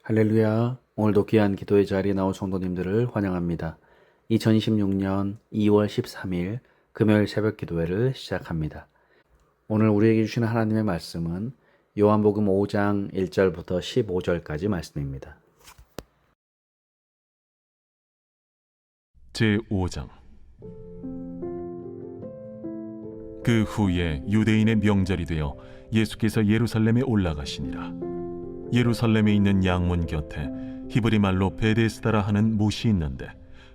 할렐루야. 오늘도 귀한 기도의 자리에 나온 성도님들을 환영합니다. 2026년 2월 13일 금요일 새벽 기도회를 시작합니다. 오늘 우리에게 주시는 하나님의 말씀은 요한복음 5장 1절부터 15절까지 말씀입니다. 제5장 그 후에 유대인의 명절이 되어 예수께서 예루살렘에 올라가시니라. 예루살렘에 있는 양문 곁에 히브리 말로 베데스다라 하는 못이 있는데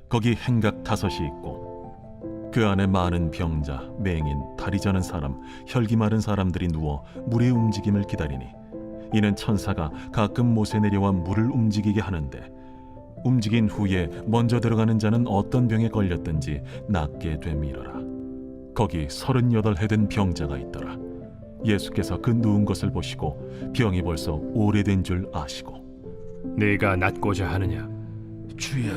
거기 행각 5이 있고 그 안에 많은 병자, 맹인, 다리 저는 사람, 혈기 마른 사람들이 누워 물의 움직임을 기다리니 이는 천사가 가끔 못에 내려와 물을 움직이게 하는데 움직인 후에 먼저 들어가는 자는 어떤 병에 걸렸든지 낫게 됨이러라. 거기 38해 된 병자가 있더라. 예수께서 그 누운 것을 보시고 병이 벌써 오래된 줄 아시고 네가 낫고자 하느냐? 주여,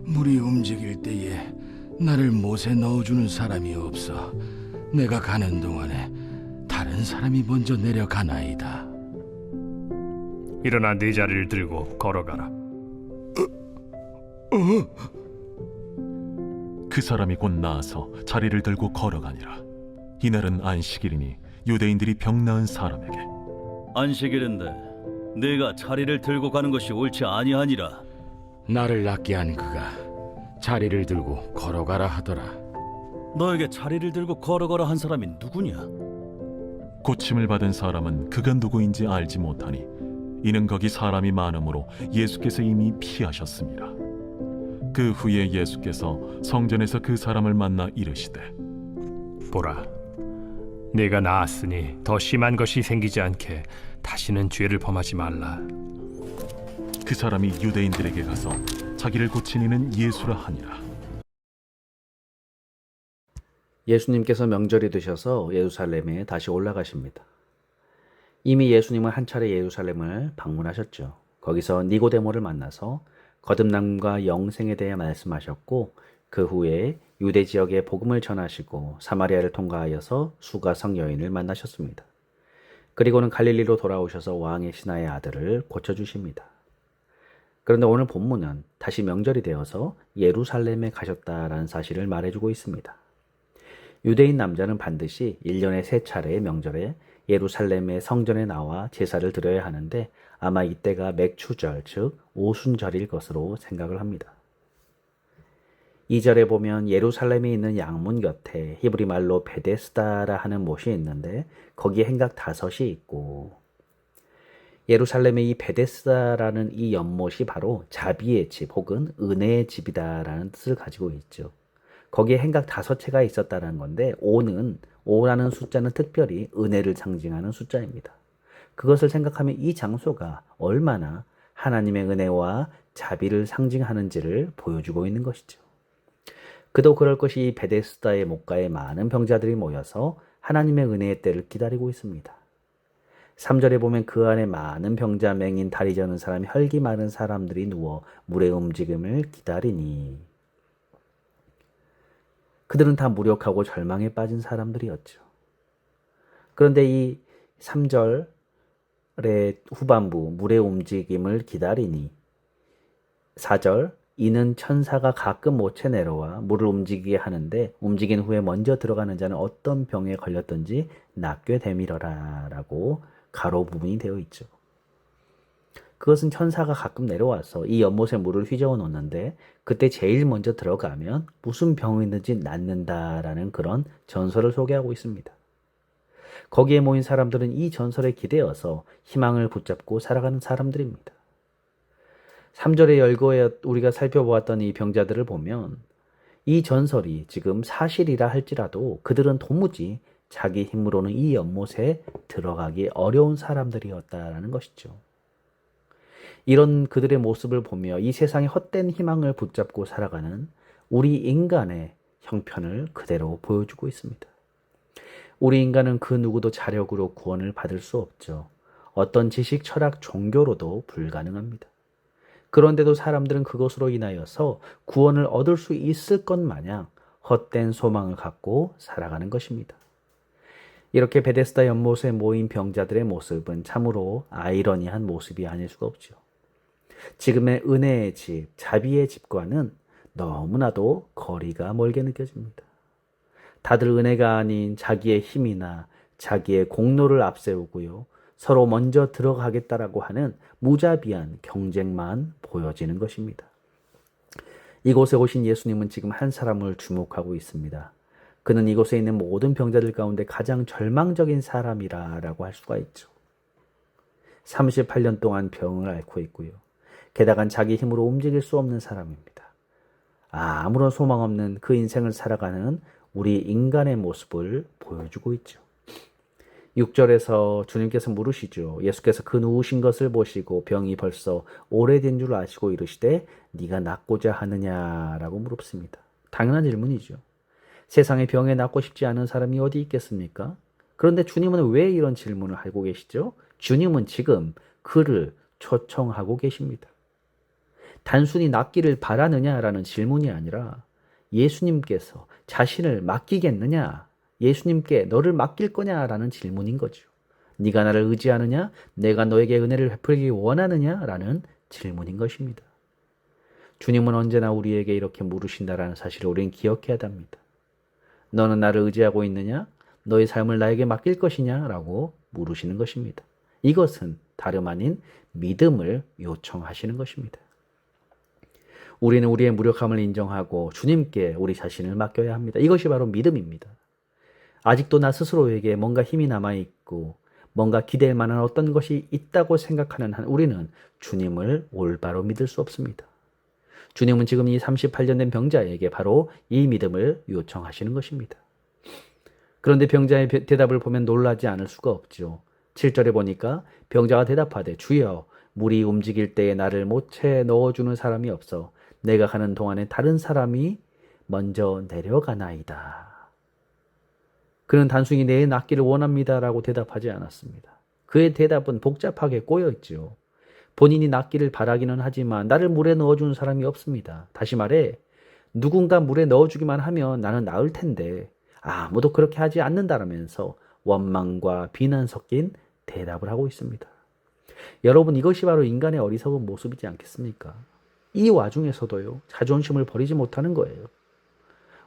물이 움직일 때에 나를 못에 넣어주는 사람이 없어 내가 가는 동안에 다른 사람이 먼저 내려가나이다. 일어나 네 자리를 들고 걸어가라. 그 사람이 곧 나아서 자리를 들고 걸어가니라. 이날은 안식일이니 유대인들이 병 나은 사람에게 안식일인데 네가 자리를 들고 가는 것이 옳지 아니하니라. 나를 낫게 한 그가 자리를 들고 걸어가라 하더라. 너에게 자리를 들고 걸어가라 한 사람이 누구냐? 고침을 받은 사람은 그가 누구인지 알지 못하니 이는 거기 사람이 많으므로 예수께서 이미 피하셨습니다. 그 후에 예수께서 성전에서 그 사람을 만나 이르시되 보라, 네가 나았으니 더 심한 것이 생기지 않게 다시는 죄를 범하지 말라. 그 사람이 유대인들에게 가서 자기를 고친 이는 예수라 하니라. 예수님께서 명절이 되셔서 예루살렘에 다시 올라가십니다. 이미 예수님은 한 차례 예루살렘을 방문하셨죠. 거기서 니고데모를 만나서 거듭남과 영생에 대해 말씀하셨고 그 후에 유대 지역에 복음을 전하시고 사마리아를 통과하여서 수가성 여인을 만나셨습니다. 그리고는 갈릴리로 돌아오셔서 왕의 신하의 아들을 고쳐주십니다. 그런데 오늘 본문은 다시 명절이 되어서 예루살렘에 가셨다라는 사실을 말해주고 있습니다. 유대인 남자는 반드시 1년에 3차례의 명절에 예루살렘의 성전에 나와 제사를 드려야 하는데 아마 이때가 맥추절, 즉 오순절일 것으로 생각을 합니다. 2절에 보면 예루살렘에 있는 양문 곁에 히브리 말로 베데스다라 하는 못이 있는데 거기에 행각 5이 있고 예루살렘의 이 베데스다라는 이 연못이 바로 자비의 집 혹은 은혜의 집이다라는 뜻을 가지고 있죠. 거기에 행각 5채가 있었다는 건데 오라는 숫자는 특별히 은혜를 상징하는 숫자입니다. 그것을 생각하면 이 장소가 얼마나 하나님의 은혜와 자비를 상징하는지를 보여주고 있는 것이죠. 그도 그럴 것이 베데스다의 못가에 많은 병자들이 모여서 하나님의 은혜의 때를 기다리고 있습니다. 3절에 보면 그 안에 많은 병자, 맹인, 다리 저는 사람, 혈기 많은 사람들이 누워 물의 움직임을 기다리니 그들은 다 무력하고 절망에 빠진 사람들이었죠. 그런데 이 3절의 후반부 물의 움직임을 기다리니 4절 이는 천사가 가끔 못에 내려와 물을 움직이게 하는데 움직인 후에 먼저 들어가는 자는 어떤 병에 걸렸든지 낫게 되밀어라 라고 가로 부분이 되어 있죠. 그것은 천사가 가끔 내려와서 이 연못에 물을 휘저어 놓는데 그때 제일 먼저 들어가면 무슨 병이든지 낫는다라는 그런 전설을 소개하고 있습니다. 거기에 모인 사람들은 이 전설에 기대어서 희망을 붙잡고 살아가는 사람들입니다. 3절의 열거에 우리가 살펴보았던 이 병자들을 보면 이 전설이 지금 사실이라 할지라도 그들은 도무지 자기 힘으로는 이 연못에 들어가기 어려운 사람들이었다라는 것이죠. 이런 그들의 모습을 보며 이 세상의 헛된 희망을 붙잡고 살아가는 우리 인간의 형편을 그대로 보여주고 있습니다. 우리 인간은 그 누구도 자력으로 구원을 받을 수 없죠. 어떤 지식, 철학, 종교로도 불가능합니다. 그런데도 사람들은 그것으로 인하여서 구원을 얻을 수 있을 것 마냥 헛된 소망을 갖고 살아가는 것입니다. 이렇게 베데스다 연못에 모인 병자들의 모습은 참으로 아이러니한 모습이 아닐 수가 없죠. 지금의 은혜의 집, 자비의 집과는 너무나도 거리가 멀게 느껴집니다. 다들 은혜가 아닌 자기의 힘이나 자기의 공로를 앞세우고요. 서로 먼저 들어가겠다라고 하는 무자비한 경쟁만 보여지는 것입니다. 이곳에 오신 예수님은 지금 한 사람을 주목하고 있습니다. 그는 이곳에 있는 모든 병자들 가운데 가장 절망적인 사람이라고 할 수가 있죠. 38년 동안 병을 앓고 있고요. 게다가 자기 힘으로 움직일 수 없는 사람입니다. 아무런 소망 없는 그 인생을 살아가는 우리 인간의 모습을 보여주고 있죠. 6절에서 주님께서 물으시죠. 예수께서 그 누우신 것을 보시고 병이 벌써 오래된 줄 아시고 이르시되 네가 낫고자 하느냐라고 물었습니다. 당연한 질문이죠. 세상에 병에 낫고 싶지 않은 사람이 어디 있겠습니까? 그런데 주님은 왜 이런 질문을 하고 계시죠? 주님은 지금 그를 초청하고 계십니다. 단순히 낫기를 바라느냐라는 질문이 아니라 예수님께서 자신을 맡기겠느냐, 예수님께 너를 맡길 거냐라는 질문인 거죠. 네가 나를 의지하느냐, 내가 너에게 은혜를 베풀기 원하느냐라는 질문인 것입니다. 주님은 언제나 우리에게 이렇게 물으신다라는 사실을 우리는 기억해야 합니다. 너는 나를 의지하고 있느냐? 너의 삶을 나에게 맡길 것이냐라고 물으시는 것입니다. 이것은 다름 아닌 믿음을 요청하시는 것입니다. 우리는 우리의 무력함을 인정하고 주님께 우리 자신을 맡겨야 합니다. 이것이 바로 믿음입니다. 아직도 나 스스로에게 뭔가 힘이 남아있고 뭔가 기댈 만한 어떤 것이 있다고 생각하는 한 우리는 주님을 올바로 믿을 수 없습니다. 주님은 지금 이 38년 된 병자에게 바로 이 믿음을 요청하시는 것입니다. 그런데 병자의 대답을 보면 놀라지 않을 수가 없죠. 7절에 보니까 병자가 대답하되 주여 물이 움직일 때에 나를 못채 넣어주는 사람이 없어 내가 가는 동안에 다른 사람이 먼저 내려가나이다. 그는 단순히 내 낫기를 원합니다라고 대답하지 않았습니다. 그의 대답은 복잡하게 꼬여있죠. 본인이 낫기를 바라기는 하지만 나를 물에 넣어주는 사람이 없습니다. 다시 말해 누군가 물에 넣어주기만 하면 나는 나을 텐데 아무도 그렇게 하지 않는다라면서 원망과 비난 섞인 대답을 하고 있습니다. 여러분, 이것이 바로 인간의 어리석은 모습이지 않겠습니까? 이 와중에서도요, 자존심을 버리지 못하는 거예요.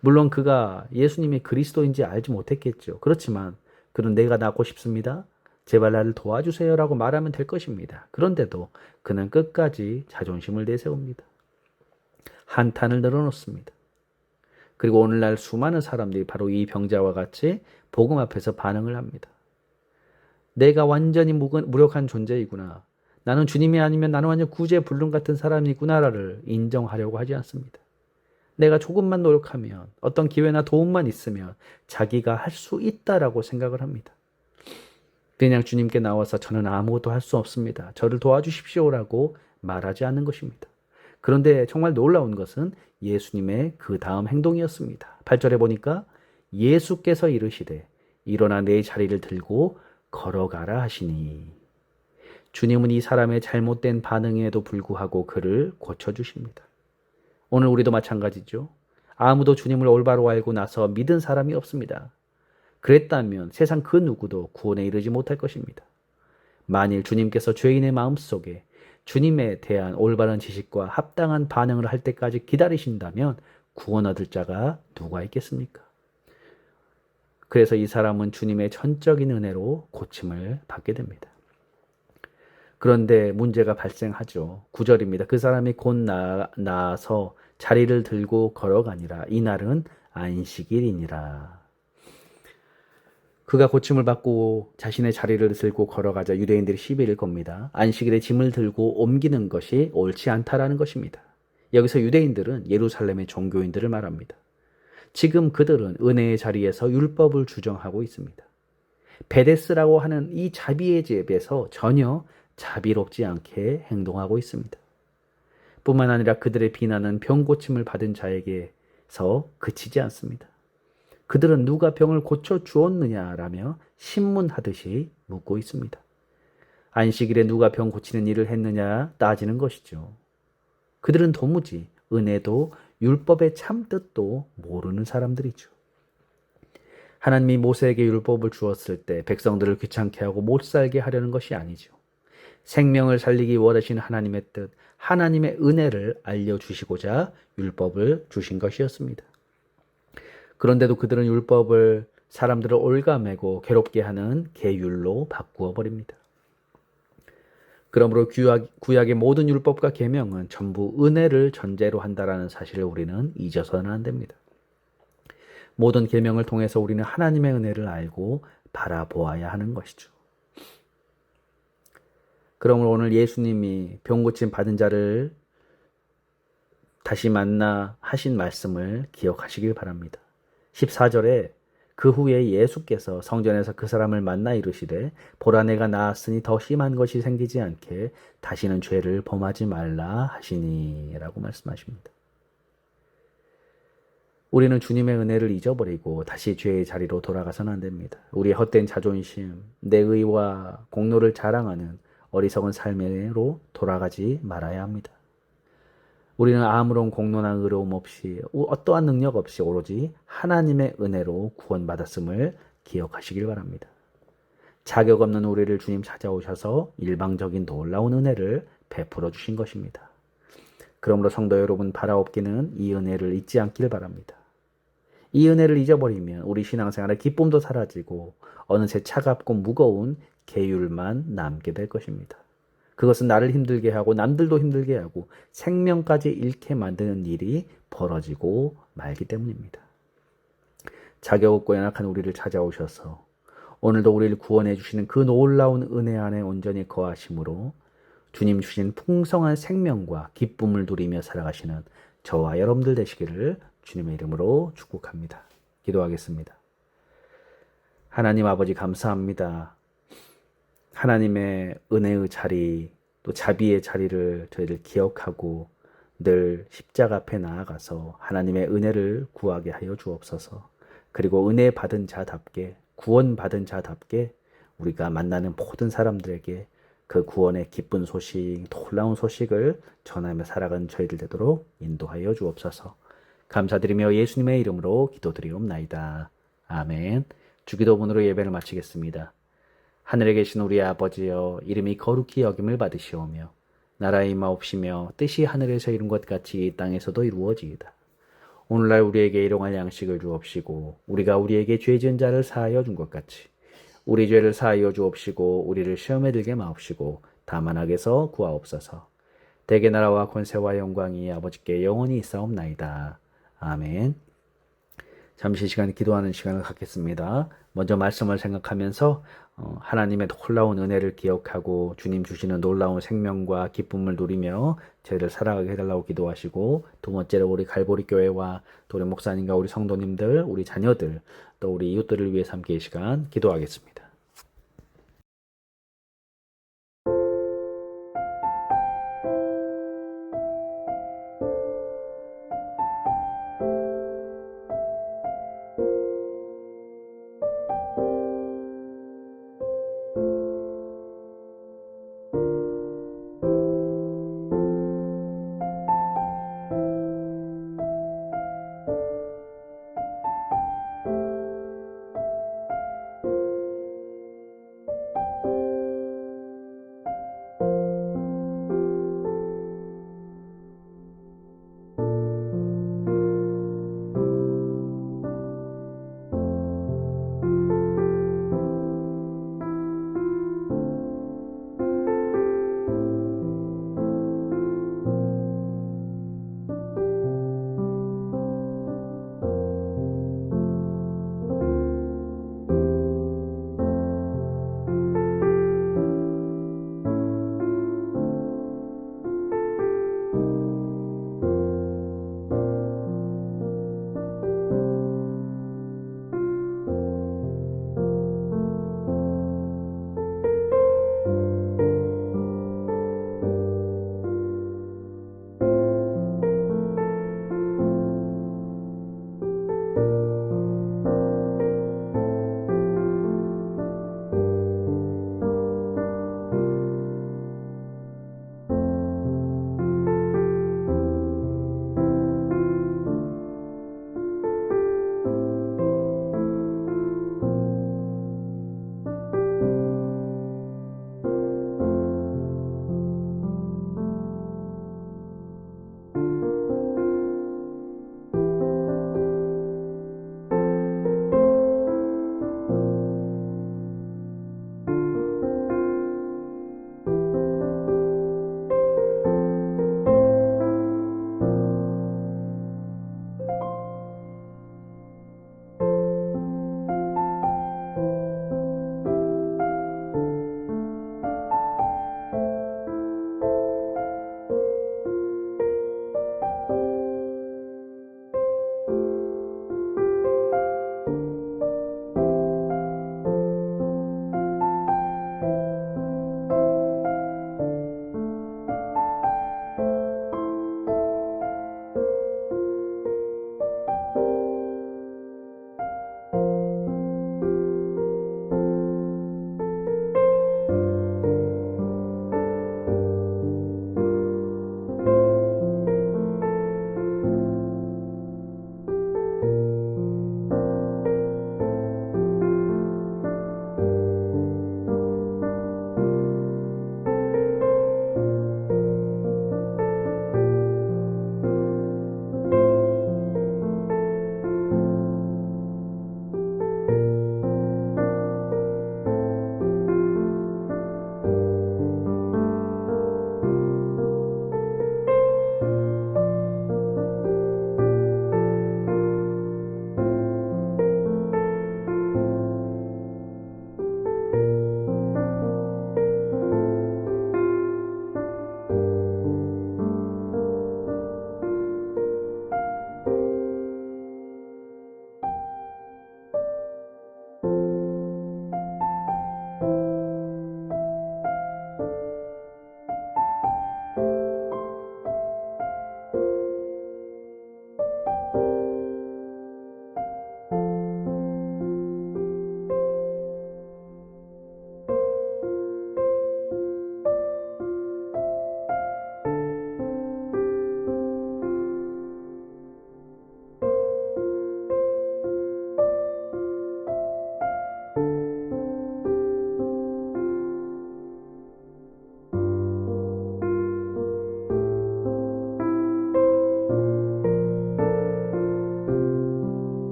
물론 그가 예수님이 그리스도인지 알지 못했겠죠. 그렇지만 그는 내가 낫고 싶습니다. 제발 나를 도와주세요라고 말하면 될 것입니다. 그런데도 그는 끝까지 자존심을 내세웁니다. 한탄을 늘어놓습니다. 그리고 오늘날 수많은 사람들이 바로 이 병자와 같이 복음 앞에서 반응을 합니다. 내가 완전히 무력한 존재이구나. 나는 주님이 아니면 나는 완전 구제불능 같은 사람이구나를 인정하려고 하지 않습니다. 내가 조금만 노력하면 어떤 기회나 도움만 있으면 자기가 할 수 있다라고 생각을 합니다. 그냥 주님께 나와서 저는 아무것도 할 수 없습니다. 저를 도와주십시오라고 말하지 않는 것입니다. 그런데 정말 놀라운 것은 예수님의 그 다음 행동이었습니다. 8절에 보니까 예수께서 이르시되 일어나 내 자리를 들고 걸어가라 하시니 주님은 이 사람의 잘못된 반응에도 불구하고 그를 고쳐주십니다. 오늘 우리도 마찬가지죠. 아무도 주님을 올바로 알고 나서 믿은 사람이 없습니다. 그랬다면 세상 그 누구도 구원에 이르지 못할 것입니다. 만일 주님께서 죄인의 마음속에 주님에 대한 올바른 지식과 합당한 반응을 할 때까지 기다리신다면 구원 얻을 자가 누가 있겠습니까? 그래서 이 사람은 주님의 전적인 은혜로 고침을 받게 됩니다. 그런데 문제가 발생하죠. 9절입니다. 그 사람이 곧 나아서 자리를 들고 걸어가니라. 이날은 안식일이니라. 그가 고침을 받고 자신의 자리를 들고 걸어가자 유대인들이 시비를 겁니다. 안식일에 짐을 들고 옮기는 것이 옳지 않다라는 것입니다. 여기서 유대인들은 예루살렘의 종교인들을 말합니다. 지금 그들은 은혜의 자리에서 율법을 주정하고 있습니다. 베데스라고 하는 이 자비의 집에서 전혀 자비롭지 않게 행동하고 있습니다. 뿐만 아니라 그들의 비난은 병 고침을 받은 자에게서 그치지 않습니다. 그들은 누가 병을 고쳐주었느냐라며 신문하듯이 묻고 있습니다. 안식일에 누가 병 고치는 일을 했느냐 따지는 것이죠. 그들은 도무지 은혜도 율법의 참뜻도 모르는 사람들이죠. 하나님이 모세에게 율법을 주었을 때 백성들을 귀찮게 하고 못 살게 하려는 것이 아니죠. 생명을 살리기 원하시는 하나님의 뜻, 하나님의 은혜를 알려주시고자 율법을 주신 것이었습니다. 그런데도 그들은 율법을 사람들을 올가매고 괴롭게 하는 계율로 바꾸어 버립니다. 그러므로 구약의 모든 율법과 계명은 전부 은혜를 전제로 한다라는 사실을 우리는 잊어서는 안 됩니다. 모든 계명을 통해서 우리는 하나님의 은혜를 알고 바라보아야 하는 것이죠. 그러므로 오늘 예수님이 병 고침 받은 자를 다시 만나 하신 말씀을 기억하시길 바랍니다. 14절에 그 후에 예수께서 성전에서 그 사람을 만나 이르시되 보라 내가 나았으니 더 심한 것이 생기지 않게 다시는 죄를 범하지 말라 하시니 라고 말씀하십니다. 우리는 주님의 은혜를 잊어버리고 다시 죄의 자리로 돌아가서는 안 됩니다. 우리의 헛된 자존심, 내 의와 공로를 자랑하는 어리석은 삶으로 돌아가지 말아야 합니다. 우리는 아무런 공로나 의로움 없이 어떠한 능력 없이 오로지 하나님의 은혜로 구원받았음을 기억하시길 바랍니다. 자격 없는 우리를 주님 찾아오셔서 일방적인 놀라운 은혜를 베풀어 주신 것입니다. 그러므로 성도 여러분 바라옵기는 이 은혜를 잊지 않길 바랍니다. 이 은혜를 잊어버리면 우리 신앙생활의 기쁨도 사라지고 어느새 차갑고 무거운 계율만 남게 될 것입니다. 그것은 나를 힘들게 하고 남들도 힘들게 하고 생명까지 잃게 만드는 일이 벌어지고 말기 때문입니다. 자격 없고 연약한 우리를 찾아오셔서 오늘도 우리를 구원해 주시는 그 놀라운 은혜 안에 온전히 거하심으로 주님 주신 풍성한 생명과 기쁨을 누리며 살아가시는 저와 여러분들 되시기를 주님의 이름으로 축복합니다. 기도하겠습니다. 하나님 아버지 감사합니다. 하나님의 은혜의 자리, 또 자비의 자리를 저희들 기억하고 늘 십자가 앞에 나아가서 하나님의 은혜를 구하게 하여 주옵소서. 그리고 은혜 받은 자답게, 구원받은 자답게 우리가 만나는 모든 사람들에게 그 구원의 기쁜 소식, 놀라운 소식을 전하며 살아가는 저희들 되도록 인도하여 주옵소서. 감사드리며 예수님의 이름으로 기도드리옵나이다. 아멘. 주기도문으로 예배를 마치겠습니다. 하늘에 계신 우리 아버지여, 이름이 거룩히 여김을 받으시오며 나라의 임하옵시며 뜻이 하늘에서 이룬 것 같이 이 땅에서도 이루어지이다. 오늘날 우리에게 일용할 양식을 주옵시고 우리가 우리에게 죄 지은 자를 사하여 준 것 같이 우리 죄를 사하여 주옵시고 우리를 시험에 들게 마옵시고 다만 악에서 구하옵소서. 대개 나라와 권세와 영광이 아버지께 영원히 있사옵나이다. 아멘. 잠시 시간 기도하는 시간을 갖겠습니다. 먼저 말씀을 생각하면서 하나님의 놀라운 은혜를 기억하고 주님 주시는 놀라운 생명과 기쁨을 누리며 저희를 살아가게 해달라고 기도하시고, 두 번째로 우리 갈보리 교회와 또 우리 목사님과 우리 성도님들, 우리 자녀들, 또 우리 이웃들을 위해서 함께 이 시간 기도하겠습니다.